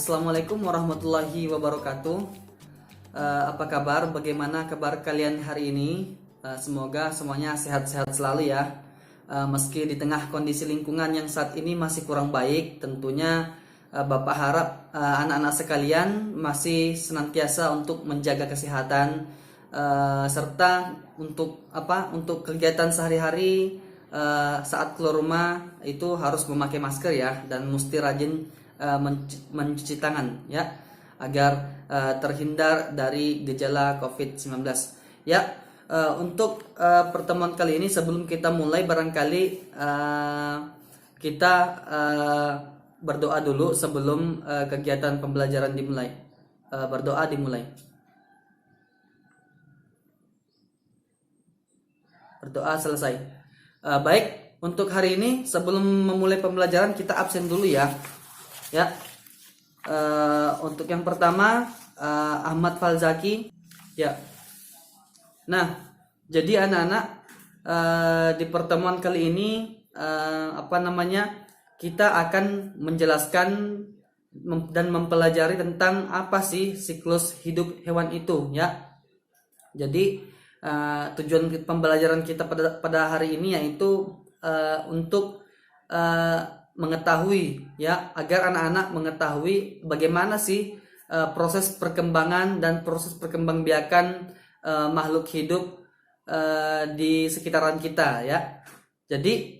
Assalamualaikum warahmatullahi wabarakatuh. Apa kabar? Bagaimana kabar kalian hari ini? Semoga semuanya sehat-sehat selalu ya. Meski di tengah kondisi lingkungan yang saat ini masih kurang baik, tentunya Bapak harap anak-anak sekalian masih senantiasa untuk menjaga kesehatan, serta untuk kegiatan sehari-hari. Saat keluar rumah itu harus memakai masker ya, dan mesti rajin mencuci tangan ya, agar terhindar dari gejala COVID-19 ya. Untuk pertemuan kali ini, sebelum kita mulai, barangkali kita berdoa dulu sebelum kegiatan pembelajaran dimulai. Berdoa dimulai. Berdoa selesai. Baik, untuk hari ini sebelum memulai pembelajaran kita absen dulu ya. Ya, untuk yang pertama Ahmad Falzaki ya. Nah, jadi anak-anak, di pertemuan kali ini kita akan menjelaskan dan mempelajari tentang apa sih siklus hidup hewan itu ya. Jadi tujuan pembelajaran kita pada hari ini yaitu untuk mengetahui ya, agar anak-anak mengetahui bagaimana sih proses perkembangan dan proses perkembangbiakan makhluk hidup di sekitaran kita ya. Jadi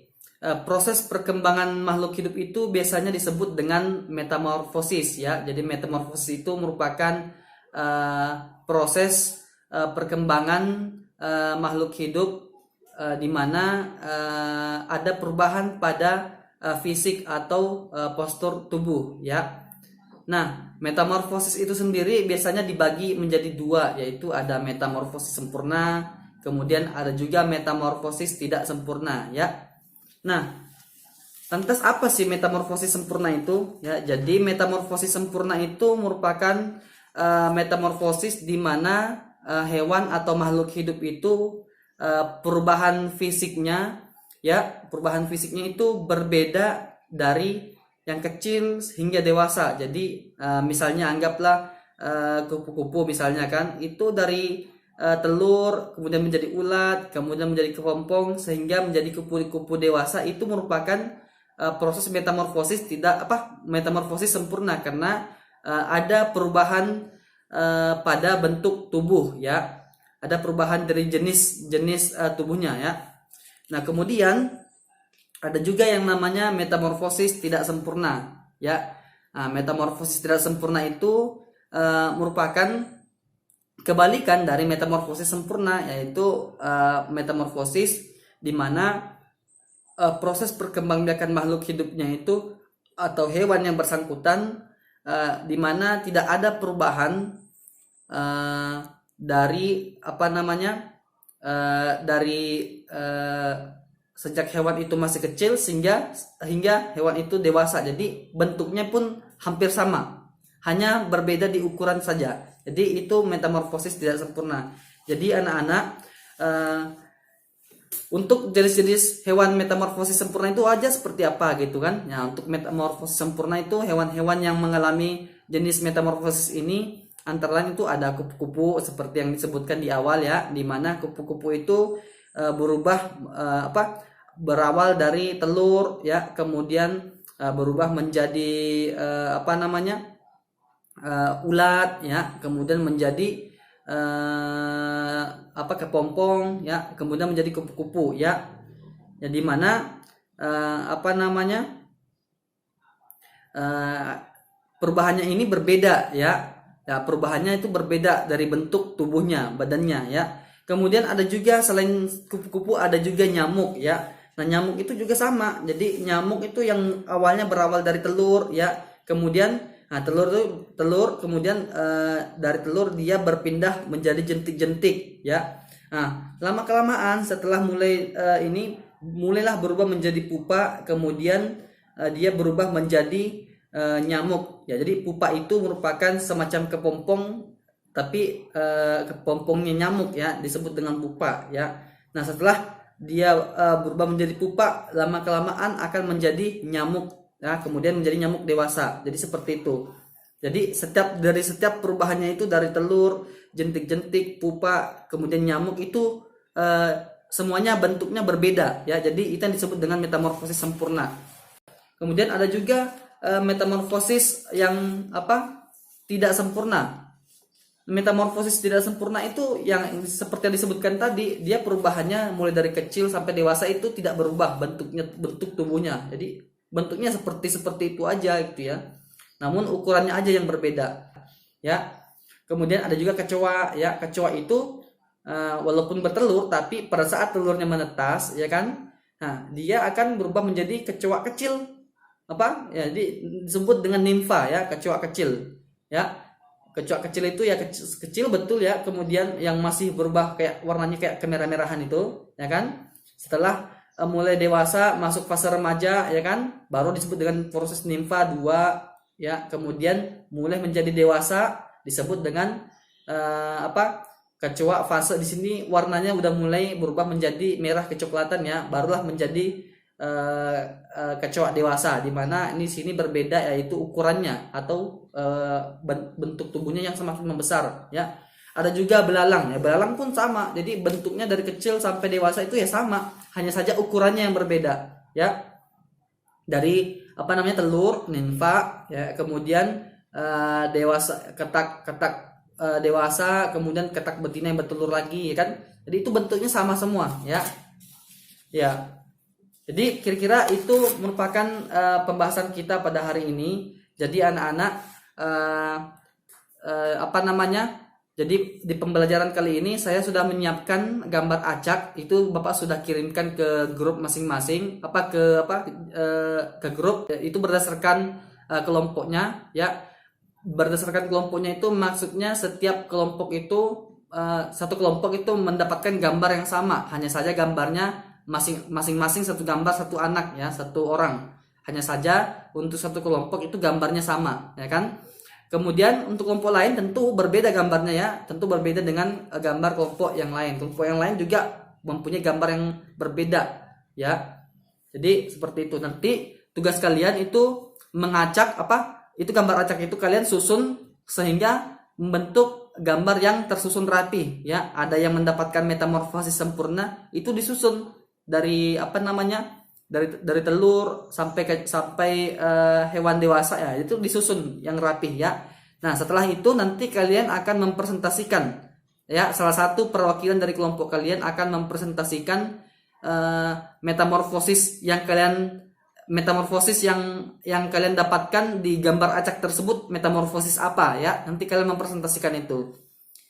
proses perkembangan makhluk hidup itu biasanya disebut dengan metamorfosis ya. Jadi metamorfosis itu merupakan proses perkembangan makhluk hidup di mana ada perubahan pada fisik atau postur tubuh ya. Nah, metamorfosis itu sendiri biasanya dibagi menjadi dua, yaitu ada metamorfosis sempurna, kemudian ada juga metamorfosis tidak sempurna ya. Nah, lantas apa sih metamorfosis sempurna itu ya? Jadi metamorfosis sempurna itu merupakan metamorfosis di mana hewan atau makhluk hidup itu perubahan fisiknya itu berbeda dari yang kecil hingga dewasa. Jadi misalnya anggaplah kupu-kupu misalnya kan, itu dari telur kemudian menjadi ulat, kemudian menjadi kepompong sehingga menjadi kupu-kupu dewasa. Itu merupakan proses metamorfosis metamorfosis sempurna, karena ada perubahan pada bentuk tubuh ya. Ada perubahan dari jenis tubuhnya ya. Nah, kemudian ada juga yang namanya metamorfosis tidak sempurna ya. Nah, metamorfosis tidak sempurna itu merupakan kebalikan dari metamorfosis sempurna, yaitu metamorfosis di mana proses perkembangbiakan makhluk hidupnya itu atau hewan yang bersangkutan di mana tidak ada perubahan dari sejak hewan itu masih kecil hingga hewan itu dewasa. Jadi bentuknya pun hampir sama, hanya berbeda di ukuran saja. Jadi itu metamorfosis tidak sempurna. Jadi anak-anak, untuk jenis-jenis hewan metamorfosis sempurna itu aja seperti apa gitu kan. Nah, untuk metamorfosis sempurna itu hewan-hewan yang mengalami jenis metamorfosis ini antara lain itu ada kupu-kupu seperti yang disebutkan di awal ya, di mana kupu-kupu itu berawal dari telur ya, kemudian berubah menjadi ulat ya, kemudian menjadi kepompong ya, kemudian menjadi kupu-kupu ya. Jadi mana perubahannya ini berbeda ya. Ya, perubahannya itu berbeda dari bentuk tubuhnya, badannya ya. Kemudian ada juga selain kupu-kupu ada juga nyamuk ya. Nah, nyamuk itu juga sama. Jadi nyamuk itu yang awalnya berawal dari telur ya. Kemudian telur kemudian dari telur dia berpindah menjadi jentik-jentik ya. Nah, lama-kelamaan setelah mulailah berubah menjadi pupa, kemudian dia berubah menjadi nyamuk ya. Jadi pupa itu merupakan semacam kepompong, tapi kepompongnya nyamuk ya, disebut dengan pupa ya. Nah, setelah dia berubah menjadi pupa, lama kelamaan akan menjadi nyamuk ya, kemudian menjadi nyamuk dewasa. Jadi seperti itu. Jadi dari setiap perubahannya itu, dari telur, jentik-jentik, pupa, kemudian nyamuk itu semuanya bentuknya berbeda ya. Jadi itu yang disebut dengan metamorfosis sempurna. Kemudian ada juga metamorfosis yang tidak sempurna. Metamorfosis tidak sempurna itu yang seperti yang disebutkan tadi, dia perubahannya mulai dari kecil sampai dewasa itu tidak berubah bentuk tubuhnya. Jadi bentuknya seperti itu aja gitu ya. Namun ukurannya aja yang berbeda ya. Kemudian ada juga kecoa ya. Kecoa itu walaupun bertelur, tapi pada saat telurnya menetas ya kan, nah dia akan berubah menjadi kecoa kecil ya, disebut dengan nimfa ya, kecoa kecil ya. Kecoa kecil itu ya kecil betul ya, kemudian yang masih berubah kayak warnanya kayak kemerah-merahan itu ya kan. Setelah mulai dewasa masuk fase remaja ya kan, baru disebut dengan proses nimfa 2 ya. Kemudian mulai menjadi dewasa disebut dengan kecoa fase, di sini warnanya udah mulai berubah menjadi merah kecoklatan ya, barulah menjadi kecoa dewasa, di mana ini sini berbeda yaitu ukurannya atau bentuk tubuhnya yang semakin membesar ya. Ada juga belalang ya, belalang pun sama, jadi bentuknya dari kecil sampai dewasa itu ya sama, hanya saja ukurannya yang berbeda ya. Dari telur nimfa ya, kemudian dewasa ketak dewasa, kemudian ketak betina yang bertelur lagi ya kan. Jadi itu bentuknya sama semua ya. Ya. Jadi kira-kira itu merupakan pembahasan kita pada hari ini. Jadi anak-anak jadi di pembelajaran kali ini saya sudah menyiapkan gambar acak, itu Bapak sudah kirimkan ke grup masing-masing, ke grup, itu berdasarkan kelompoknya ya. Berdasarkan kelompoknya itu maksudnya setiap kelompok itu satu kelompok itu mendapatkan gambar yang sama, hanya saja gambarnya masing-masing satu gambar, satu anak ya, satu orang. Hanya saja untuk satu kelompok itu gambarnya sama ya kan. Kemudian untuk kelompok lain tentu berbeda gambarnya ya, tentu berbeda dengan gambar kelompok yang lain. Kelompok yang lain juga mempunyai gambar yang berbeda ya. Jadi seperti itu. Nanti tugas kalian itu mengacak itu gambar acak itu kalian susun sehingga membentuk gambar yang tersusun rapi ya. Ada yang mendapatkan metamorfosis sempurna, itu disusun dari dari telur sampai hewan dewasa ya, itu disusun yang rapi ya. Nah setelah itu nanti kalian akan mempresentasikan ya, salah satu perwakilan dari kelompok kalian akan mempresentasikan metamorfosis yang kalian dapatkan di gambar acak tersebut, metamorfosis apa ya, nanti kalian mempresentasikan itu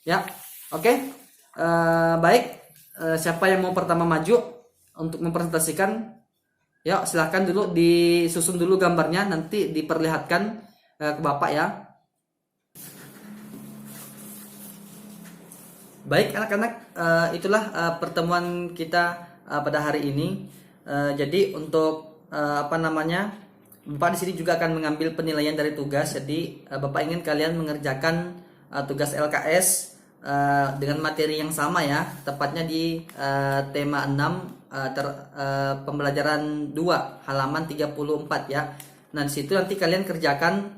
ya. Oke. Baik, siapa yang mau pertama maju untuk mempresentasikan? Ya silahkan dulu, disusun dulu gambarnya, nanti diperlihatkan ke Bapak ya. Baik anak-anak, itulah pertemuan kita pada hari ini. Jadi untuk Bapak di sini juga akan mengambil penilaian dari tugas. Jadi Bapak ingin kalian mengerjakan tugas LKS dengan materi yang sama ya, tepatnya di tema 6 pembelajaran 2 halaman 34 ya. Nah di situ nanti kalian kerjakan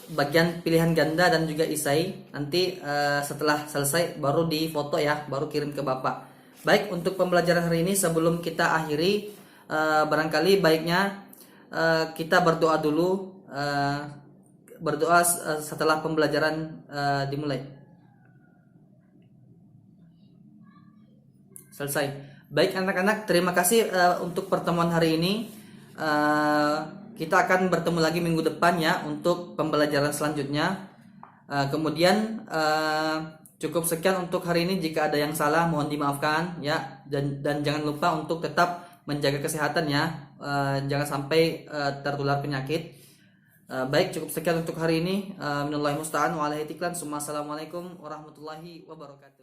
bagian pilihan ganda dan juga isai. Nanti setelah selesai baru difoto ya, baru kirim ke Bapak. Baik, untuk pembelajaran hari ini sebelum kita akhiri, barangkali baiknya kita berdoa dulu, berdoa setelah pembelajaran dimulai. Selesai. Baik anak-anak, terima kasih untuk pertemuan hari ini. Kita akan bertemu lagi minggu depan ya untuk pembelajaran selanjutnya. Kemudian cukup sekian untuk hari ini. Jika ada yang salah mohon dimaafkan ya, dan jangan lupa untuk tetap menjaga kesehatan ya, jangan sampai tertular penyakit. Baik, cukup sekian untuk hari ini. Minallahi musta'an wa alaihi tiklan. Assalamualaikum warahmatullahi wabarakatuh.